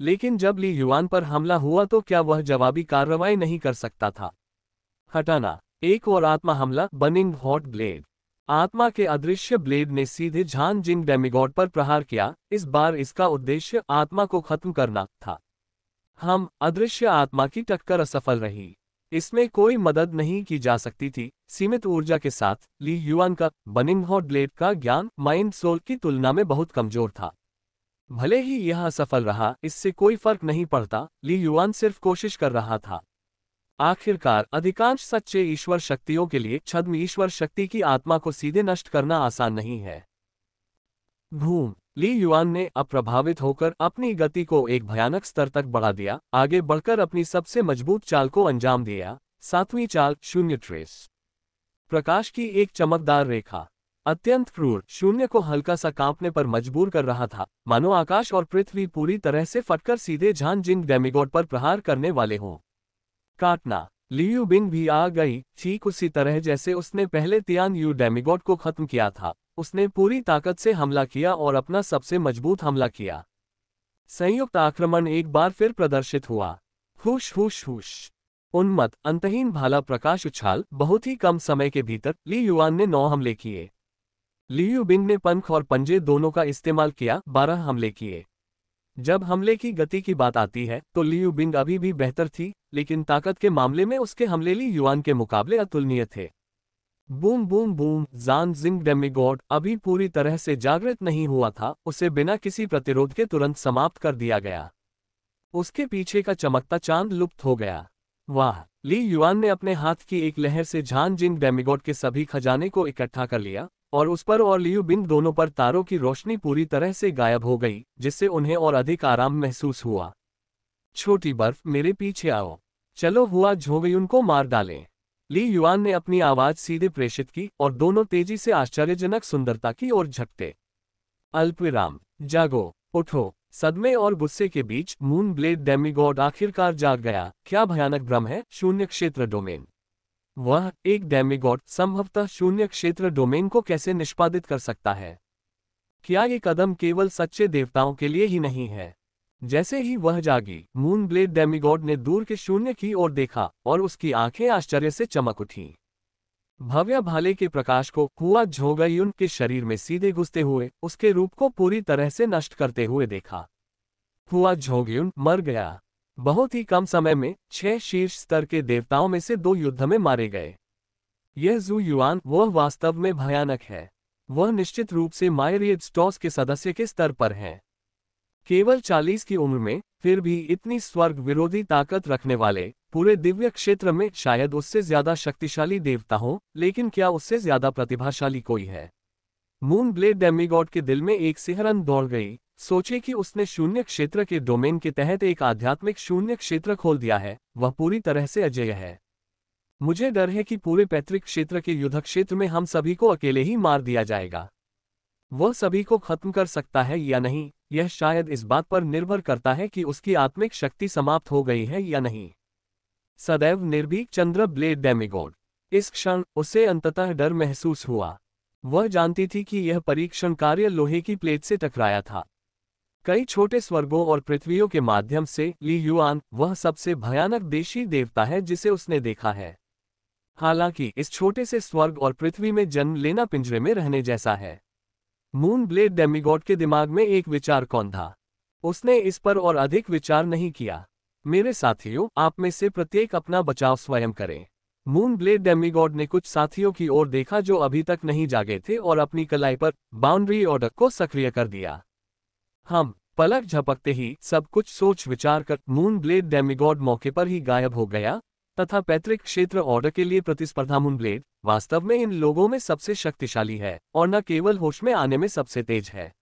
लेकिन जब ली युआन पर हमला हुआ तो क्या वह जवाबी कार्रवाई नहीं कर सकता था? हटाना। एक और आत्मा हमला, बर्निंग हॉट ब्लेड। आत्मा के अदृश्य ब्लेड ने सीधे झान जिंग डेमिगॉड पर प्रहार किया। इस बार इसका उद्देश्य आत्मा को खत्म करना था। अदृश्य आत्मा की टक्कर असफल रही। इसमें कोई मदद नहीं की जा सकती थी। सीमित ऊर्जा के साथ ली युआन का बर्निंग हॉट ब्लेड का ज्ञान माइंड सोल की तुलना में बहुत कमजोर था। भले ही यह असफल रहा, इससे कोई फर्क नहीं पड़ता। ली युआन सिर्फ कोशिश कर रहा था। आखिरकार अधिकांश सच्चे ईश्वर शक्तियों के लिए छद्म ईश्वर शक्ति की आत्मा को सीधे नष्ट करना आसान नहीं है। भूम। ली युआन ने अब प्रभावित होकर अपनी गति को एक भयानक स्तर तक बढ़ा दिया। आगे बढ़कर अपनी सबसे मजबूत चाल को अंजाम दिया। 7वीं चाल, शून्य ट्रेस। प्रकाश की एक चमकदार रेखा अत्यंत क्रूर शून्य को हल्का सा कांपने पर मजबूर कर रहा था, मानो आकाश और पृथ्वी पूरी तरह से फटकर सीधे झान जिंग डेमिगॉड पर प्रहार करने वाले हों। काटना। लियू बिन भी आ गई, ठीक उसी तरह जैसे उसने पहले तियान यू डेमिगॉड को खत्म किया था। उसने पूरी ताकत से हमला किया और अपना सबसे मजबूत हमला किया। संयुक्त आक्रमण एक बार फिर प्रदर्शित हुआ। हुश हुश हुश। उन्मत्त अंतहीन भाला प्रकाश उछाल। बहुत ही कम समय के भीतर ली युआन ने 9 हमले किए। लियू बिंग ने पंख और पंजे दोनों का इस्तेमाल किया, 12 हमले किए। जब हमले की गति की बात आती है तो लियू बिंग अभी भी बेहतर थी, लेकिन ताकत के मामले में उसके हमले ली युआन के मुकाबले अतुलनीय थे। Boom boom boom. Zhan Jing demigod अभी पूरी तरह से जागृत नहीं हुआ था। उसे बिना किसी प्रतिरोध के तुरंत समाप्त कर दिया गया। उसके पीछे का चमकता चांद लुप्त हो गया। वाह। ली युआन ने अपने हाथ की एक लहर से झान जिंग डेमिगॉड के सभी खजाने को इकट्ठा कर लिया और उस पर और लियू बिंग दोनों पर तारों की रोशनी पूरी तरह से गायब हो गई, जिससे उन्हें और अधिक आराम महसूस हुआ। छोटी बर्फ, मेरे पीछे आओ। चलो हुआ झोंगयुन को मार डालें। ली युआन ने अपनी आवाज सीधे प्रेषित की और दोनों तेजी से आश्चर्यजनक सुंदरता की ओर झपटे। अल्पविराम। जागो, उठो। सदमे और गुस्से के बीच मून ब्लेड डेमिगॉड आखिरकार जाग गया। क्या भयानक भ्रम है। शून्य क्षेत्र डोमेन। वह एक डेमिगॉड संभवतः शून्य क्षेत्र डोमेन को कैसे निष्पादित कर सकता है? क्या ये कदम केवल सच्चे देवताओं के लिए ही नहीं है? जैसे ही वह जागी, मून ब्लेड डेमिगॉड ने दूर के शून्य की ओर देखा और उसकी आंखें आश्चर्य से चमक उठीं। भव्य भाले के प्रकाश को हुआ झोंगयुन के शरीर में सीधे घुसते हुए उसके रूप को पूरी तरह से नष्ट करते हुए देखा। हुआ झोंगयुन मर गया। बहुत ही कम समय में 6 शीर्ष स्तर के देवताओं में से 2 युद्ध में मारे गए। यह जू युआन वह वास्तव में भयानक है। वह निश्चित रूप से मायरियड स्टॉस के सदस्य के स्तर पर है। केवल 40 की उम्र में, फिर भी इतनी स्वर्ग विरोधी ताकत रखने वाले, पूरे दिव्य क्षेत्र में शायद उससे ज्यादा शक्तिशाली देवता हो, लेकिन क्या उससे ज्यादा प्रतिभाशाली कोई है? मून ब्लेड डेमिगॉड के दिल में एक सिहरन दौड़ गई। सोचे कि उसने शून्य क्षेत्र के डोमेन के तहत एक आध्यात्मिक शून्य क्षेत्र खोल दिया है। वह पूरी तरह से अजेय है। मुझे डर है कि पूरे पैतृक क्षेत्र के युद्ध क्षेत्र में हम सभी को अकेले ही मार दिया जाएगा। वह सभी को खत्म कर सकता है या नहीं, यह शायद इस बात पर निर्भर करता है कि उसकी आत्मिक शक्ति समाप्त हो गई है या नहीं। सदैव निर्भीक चंद्र ब्लेड डेमिगॉड। इस क्षण उसे अंततः डर महसूस हुआ। वह जानती थी कि यह परीक्षण कार्य लोहे की प्लेट से टकराया था। कई छोटे स्वर्गों और पृथ्वियों के माध्यम से ली युआन वह सबसे भयानक देशी देवता है जिसे उसने देखा है। हालांकि इस छोटे से स्वर्ग और पृथ्वी में जन्म लेना पिंजरे में रहने जैसा है। मून ब्लेड डेमिगॉड के दिमाग में एक विचार कौन था? उसने इस पर और अधिक विचार नहीं किया। मेरे साथियों, आप में से प्रत्येक अपना बचाव स्वयं करें। मून ब्लेड डेमिगॉड ने कुछ साथियों की ओर देखा जो अभी तक नहीं जागे थे और अपनी कलाई पर बाउंड्री ऑर्डर को सक्रिय कर दिया। हम पलक झपकते ही सब कुछ सोच विचार कर मून ब्लेड डेमिगॉड मौके पर ही गायब हो गया तथा पैतृक क्षेत्र ऑर्डर के लिए प्रतिस्पर्धा मून ब्लेड वास्तव में इन लोगों में सबसे शक्तिशाली है और न केवल होश में आने में सबसे तेज है,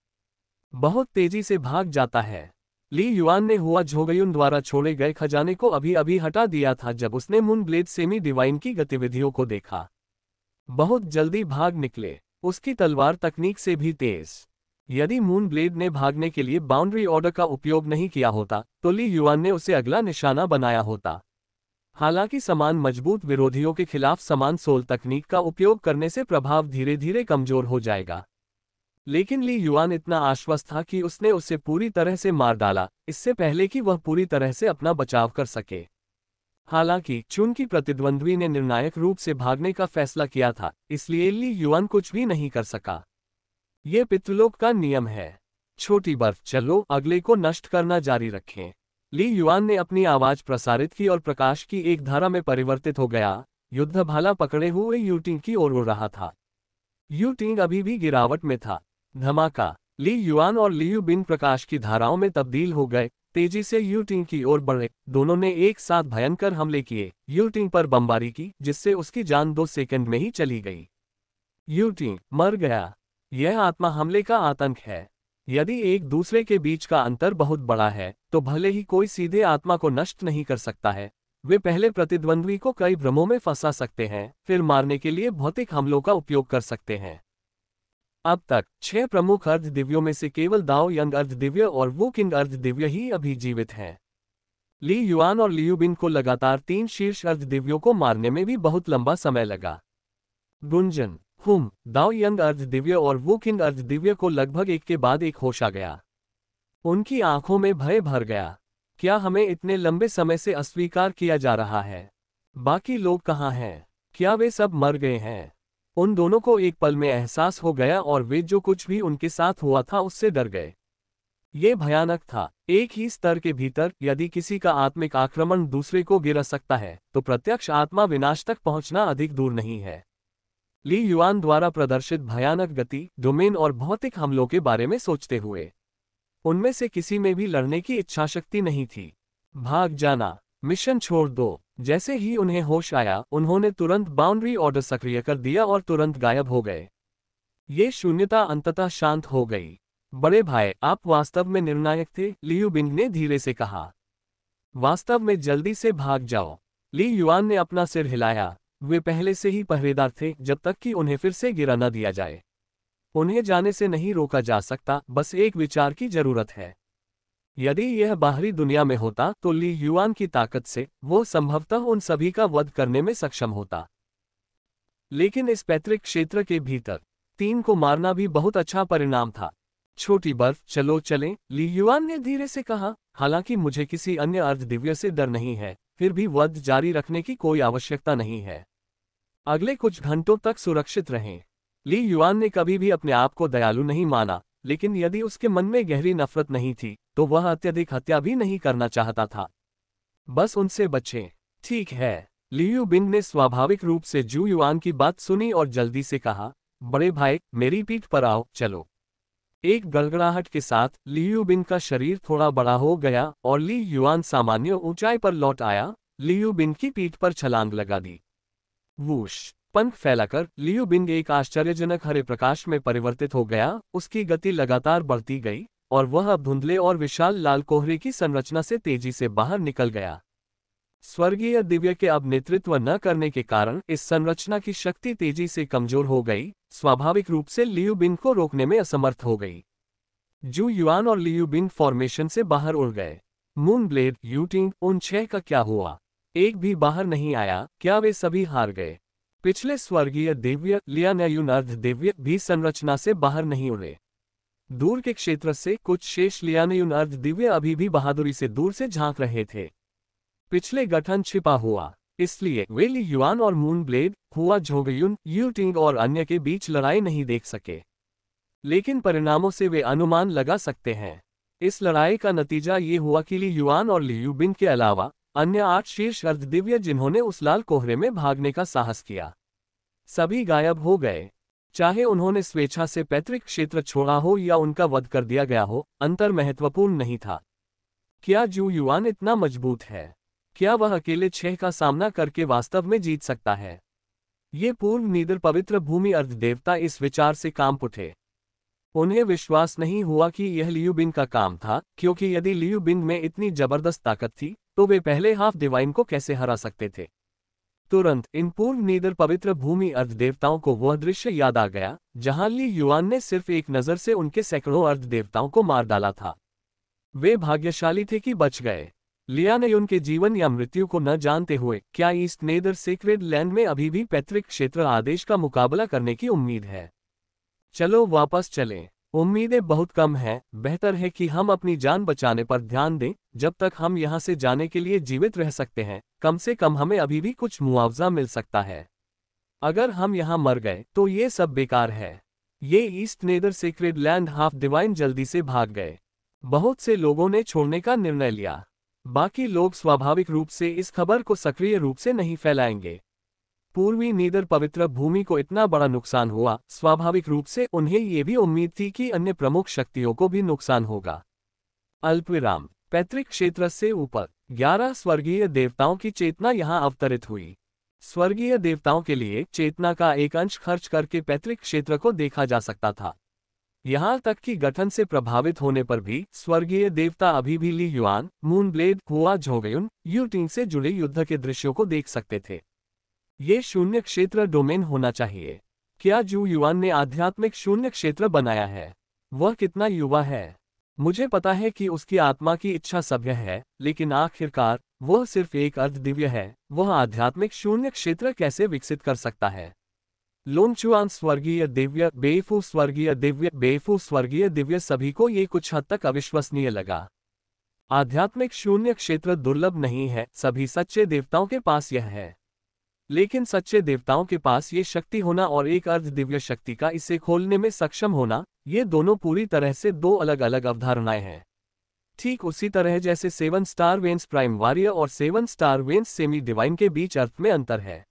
बहुत तेजी से भाग जाता है। ली युआन ने हुआ झोंगयुन द्वारा छोड़े गए खजाने को अभी अभी हटा दिया था जब उसने मून ब्लेड सेमी डिवाइन की गतिविधियों को देखा। बहुत जल्दी भाग निकले, उसकी तलवार तकनीक से भी तेज। यदि मून ब्लेड ने भागने के लिए बाउंड्री ऑर्डर का उपयोग नहीं किया होता तो ली युआन ने उसे अगला निशाना बनाया होता। हालांकि समान मजबूत विरोधियों के खिलाफ समान सोल तकनीक का उपयोग करने से प्रभाव धीरे धीरे कमजोर हो जाएगा। लेकिन ली युआन इतना आश्वस्त था कि उसने उसे पूरी तरह से मार डाला, इससे पहले कि वह पूरी तरह से अपना बचाव कर सके। हालांकि चुन की प्रतिद्वंद्वी ने निर्णायक रूप से भागने का फैसला किया था, इसलिए ली युआन कुछ भी नहीं कर सका। ये पितृलोक का नियम है। छोटी बर्फ, चलो अगले को नष्ट करना जारी रखें। ली युआन ने अपनी आवाज प्रसारित की और प्रकाश की एक धारा में परिवर्तित हो गया। युद्ध भाला पकड़े हुए यूटिंग की ओर उड़ रहा था। यूटिंग अभी भी गिरावट में था। धमाका। ली युआन और लियू बिन प्रकाश की धाराओं में तब्दील हो गए, तेजी से यूटिंग की ओर बढ़े। दोनों ने एक साथ भयंकर हमले किए, यूटिंग पर बमबारी की जिससे उसकी जान 2 सेकंड में ही चली गई। यूटिंग मर गया। यह आत्मा हमले का आतंक है। यदि एक दूसरे के बीच का अंतर बहुत बड़ा है तो भले ही कोई सीधे आत्मा को नष्ट नहीं कर सकता है, वे पहले प्रतिद्वंद्वी को कई भ्रमों में फंसा सकते हैं, फिर मारने के लिए भौतिक हमलों का उपयोग कर सकते हैं। अब तक 6 प्रमुख अर्धदिव्यों में से केवल दाओ यंग अर्धदिव्य और वू किंग अर्धदिव्य ही अभी जीवित हैं। ली युआन और लियू बिन को लगातार 3 शीर्ष अर्धदिव्यों को मारने में भी बहुत लंबा समय लगा। गुंजन, दाओ यंग अर्धदिव्य और वू किंग अर्धदिव्य को लगभग एक के बाद एक होश आ गया। उनकी आंखों में भय भर गया। क्या हमें इतने लंबे समय से अस्वीकार किया जा रहा है? बाकी लोग कहाँ हैं? क्या वे सब मर गए हैं? उन दोनों को एक पल में एहसास हो गया और वे जो कुछ भी उनके साथ हुआ था उससे डर गए। ये भयानक था। एक ही स्तर के भीतर यदि किसी का आत्मिक आक्रमण दूसरे को गिरा सकता है तो प्रत्यक्ष आत्मा विनाश तक पहुंचना अधिक दूर नहीं है। ली युआन द्वारा प्रदर्शित भयानक गति, डोमेन और भौतिक हमलों के बारे में सोचते हुए उनमें से किसी में भी लड़ने की इच्छाशक्ति नहीं थी। भाग जाना, मिशन छोड़ दो। जैसे ही उन्हें होश आया उन्होंने तुरंत बाउंड्री ऑर्डर सक्रिय कर दिया और तुरंत गायब हो गए। ये शून्यता अंततः शांत हो गई। बड़े भाई, आप वास्तव में निर्णायक थे, लियू बिंग ने धीरे से कहा। वास्तव में जल्दी से भाग जाओ। ली युआन ने अपना सिर हिलाया। वे पहले से ही पहरेदार थे जब तक कि उन्हें फिर से गिरा न दिया जाए। उन्हें जाने से नहीं रोका जा सकता, बस एक विचार की जरूरत है। यदि यह बाहरी दुनिया में होता तो ली युआन की ताकत से वो संभवतः उन सभी का वध करने में सक्षम होता। लेकिन इस पैतृक क्षेत्र के भीतर 3 को मारना भी बहुत अच्छा परिणाम था। छोटी बर्फ, चलो चलें, ली युआन ने धीरे से कहा। हालांकि मुझे किसी अन्य अर्धदिव्य से डर नहीं है, फिर भी वध जारी रखने की कोई आवश्यकता नहीं है। अगले कुछ घंटों तक सुरक्षित रहें। ली युआन ने कभी भी अपने आप को दयालु नहीं माना, लेकिन यदि उसके मन में गहरी नफरत नहीं थी तो वह अत्यधिक हत्या भी नहीं करना चाहता था। बस उनसे बचें। ठीक है। लियू बिंग ने स्वाभाविक रूप से जू युआन की बात सुनी और जल्दी से कहा, बड़े भाई, मेरी पीठ पर आओ, चलो। एक गड़गड़ाहट के साथ लियू बिंग का शरीर थोड़ा बड़ा हो गया और ली युआन सामान्य ऊंचाई पर लौट आया। लियू बिंग की पीठ पर छलांग लगा दी। वूश! पंख फैलाकर लियू बिंग एक आश्चर्यजनक हरे प्रकाश में परिवर्तित हो गया। उसकी गति लगातार बढ़ती गई और वह अब धुंधले और विशाल लाल कोहरे की संरचना से तेजी से बाहर निकल गया। स्वर्गीय दिव्य के अब नेतृत्व न करने के कारण इस संरचना की शक्ति तेजी से कमजोर हो गई, स्वाभाविक रूप से लियू बिंग को रोकने में असमर्थ हो गई। जू युआन और लियू बिंग फॉर्मेशन से बाहर उड़ गए। मून ब्लेड, यूटिंग, उन 6 का क्या हुआ? एक भी बाहर नहीं आया। क्या वे सभी हार गए? पिछले स्वर्गीय दिव्य लियानयुन अर्धदिव्य भी संरचना से बाहर नहीं उड़े। दूर के क्षेत्र से कुछ शेष लियानयुन अर्धदिव्य अभी भी बहादुरी से दूर से झांक रहे थे। पिछले गठन छिपा हुआ, इसलिए वे ली युआन और मून ब्लेड, हुआ झोगयुन, यूटिंग और अन्य के बीच लड़ाई नहीं देख सके। लेकिन परिणामों से वे अनुमान लगा सकते हैं। इस लड़ाई का नतीजा ये हुआ कि ली युआन और लियू बिंग के अलावा अन्य 8 शीर्ष अर्धदिव्य जिन्होंने उस लाल कोहरे में भागने का साहस किया, सभी गायब हो गए। चाहे उन्होंने स्वेच्छा से पैतृक क्षेत्र छोड़ा हो या उनका वध कर दिया गया हो, अंतर महत्वपूर्ण नहीं था। क्या जू युआन इतना मजबूत है? क्या वह अकेले 6 का सामना करके वास्तव में जीत सकता है? ये पूर्व नीदर पवित्र भूमि अर्धदेवता इस विचार से कांप उठे। उन्हें विश्वास नहीं हुआ कि यह लियू बिंग का काम था, क्योंकि यदि लियू बिंग में इतनी जबरदस्त ताकत थी तो वे पहले हाफ डिवाइन को कैसे हरा सकते थे। तुरंत इन पूर्व नीदर पवित्र भूमि अर्धदेवताओं को वह दृश्य याद आ गया जहां ली युआन ने सिर्फ एक नजर से उनके सैकड़ों अर्धदेवताओं को मार डाला था। वे भाग्यशाली थे कि बच गए। लियानयुन के जीवन या मृत्यु को न जानते हुए क्या ईस्ट नेदर सेक्रेड लैंड में अभी भी पैतृक क्षेत्र आदेश का मुकाबला करने की उम्मीद है? चलो वापस चलें। उम्मीदें बहुत कम हैं। बेहतर है कि हम अपनी जान बचाने पर ध्यान दें। जब तक हम यहां से जाने के लिए जीवित रह सकते हैं, कम से कम हमें अभी भी कुछ मुआवजा मिल सकता है। अगर हम यहां मर गए तो ये सब बेकार है। ये east neither sacred land half divine जल्दी से भाग गए। बहुत से लोगों ने छोड़ने का निर्णय लिया। बाकी लोग स्वाभाविक रूप से इस खबर को सक्रिय रूप से नहीं फैलाएंगे। पूर्वी नीदर पवित्र भूमि को इतना बड़ा नुकसान हुआ, स्वाभाविक रूप से उन्हें ये भी उम्मीद थी कि अन्य प्रमुख शक्तियों को भी नुकसान होगा। अल्पविराम। पैतृक क्षेत्र से ऊपर 11 स्वर्गीय देवताओं की चेतना यहां अवतरित हुई। स्वर्गीय देवताओं के लिए चेतना का एक अंश खर्च करके पैतृक क्षेत्र को देखा जा सकता था। यहां तक कि गठन से प्रभावित होने पर भी स्वर्गीय देवता अभी भी ली युआन, मून ब्लेड, हुआ झोगयुन, यूटिंग से जुड़े युद्ध के दृश्यों को देख सकते थे। ये शून्य क्षेत्र डोमेन होना चाहिए। क्या जू युआन ने आध्यात्मिक शून्य क्षेत्र बनाया है? वह कितना युवा है। मुझे पता है कि उसकी आत्मा की इच्छा सभ्य है, लेकिन आखिरकार वह सिर्फ एक अर्धदिव्य है। वह आध्यात्मिक शून्य क्षेत्र कैसे विकसित कर सकता है? लोनचुआन स्वर्गीय दिव्य, बेफू स्वर्गीय दिव्य, बेफू स्वर्गीय दिव्य, सभी को ये कुछ हद तक अविश्वसनीय लगा। आध्यात्मिक शून्य क्षेत्र दुर्लभ नहीं है, सभी सच्चे देवताओं के पास यह है। लेकिन सच्चे देवताओं के पास ये शक्ति होना और एक अर्धदिव्य शक्ति का इसे खोलने में सक्षम होना, ये दोनों पूरी तरह से 2 अलग अलग अवधारणाएं हैं। ठीक उसी तरह जैसे 7 स्टार वेंस प्राइम वॉरियर और 7 स्टार वेंस सेमी डिवाइन के बीच अर्थ में अंतर है।